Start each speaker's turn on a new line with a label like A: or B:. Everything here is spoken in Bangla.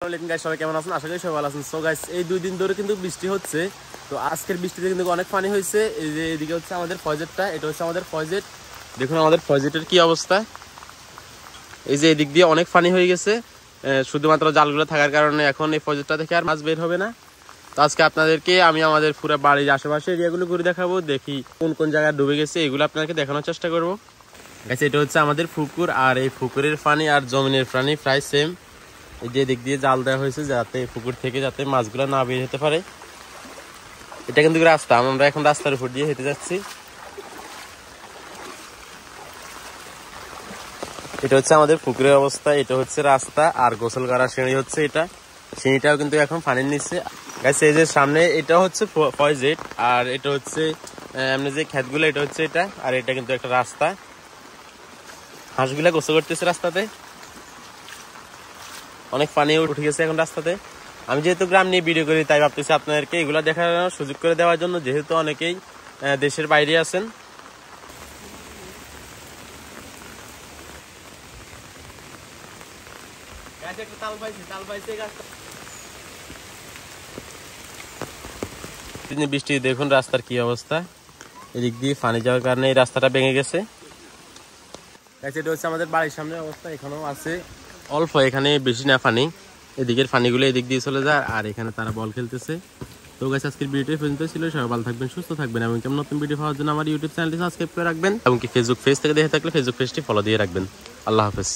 A: সবাই কেমন আছেন? আশা করি সবাই ভালো আছেন। সো গাইস, এই 2 দিন ধরে কিন্তু বৃষ্টি হচ্ছে। তো আজকের বৃষ্টিতে কিন্তু অনেক পানি হয়েছে। এই যে এদিকে হচ্ছে আমাদের ফয়জেটটা, এটা হচ্ছে আমাদের ফয়জেট। দেখুন আমাদের ফয়জেটের কি অবস্থা। এই যে এদিক দিয়ে অনেক পানি হয়ে গেছে, শুধুমাত্র জালগুলো থাকার কারণে এখন এই ফয়জেটটা থেকে আর মাছ বের হবে না। তো আজকে আপনাদেরকে আমি আমাদের পুরো বাড়ির আশেপাশে এরিয়াগুলো ঘুরে দেখাবো, দেখি কোন কোন জায়গায় ডুবে গেছে এগুলো আপনাদেরকে দেখানোর চেষ্টা করবো। গাইস, এটা হচ্ছে আমাদের পুকুর, আর এই পুকুরের পানি আর জমিনের পানি প্রায় সেম। এই যে দিক দিয়ে জাল দেওয়া হয়েছে যাতে পুকুর থেকে যাতে মাছগুলো না বের হতে পারে। এটা কিন্তু রাস্তা, আমরা এখন রাস্তার উপর দিয়ে হেঁটে যাচ্ছি। এটা হচ্ছে আমাদের পুকুরের অবস্থা, এটা হচ্ছে রাস্তা, আর গোসল করার সিঁড়ি হচ্ছে এটা। সিঁড়িটাও কিন্তু এখন পানির নিচে। গাইস, এই যে সামনে এটা হচ্ছে ফয়জেট, আর এটা হচ্ছে এমনি যে ক্ষেতগুলো, এটা হচ্ছে এটা, আর এটা কিন্তু একটা রাস্তা। হাঁসগুলা গোসল করতেছে রাস্তাতে, অনেক পানি উঠে গেছে এখন রাস্তাতে। আমি যেহেতু গ্রাম নিয়ে ভিডিও করি তাই ভাবতেছি আপনাদেরকে এগুলো দেখার সুযোগ করে দেওয়ার জন্য, যেহেতু অনেকেই দেশের বাইরে আছেন। বৃষ্টি দেখুন রাস্তার কি অবস্থা, এদিক দিয়ে পানি যাওয়ার কারণে এই রাস্তাটা ভেঙে গেছে। এটা হচ্ছে আমাদের বাড়ির সামনে অবস্থা, এখানেও আছে অল্প, এখানে বেশি না পানি। এদিকের পানিগুলো এদিক দিয়ে চলে যায়, আর এখানে তারা বল খেলতেছে। তো গাইস, আজকের ভিডিওটি পর্যন্ত ছিল। সবাই ভালো থাকবেন, সুস্থ থাকবেন, এবং কেমন নতুন ভিডিও পাওয়ার জন্য আমার ইউটিউব চ্যানেলটি সাবস্ক্রাইব করে রাখবেন, এবং কি ফেসবুক পেজ থেকে দেখে থাকলে ফেসবুক পেজটি ফলো দিয়ে রাখবেন। আল্লাহ হাফেজ।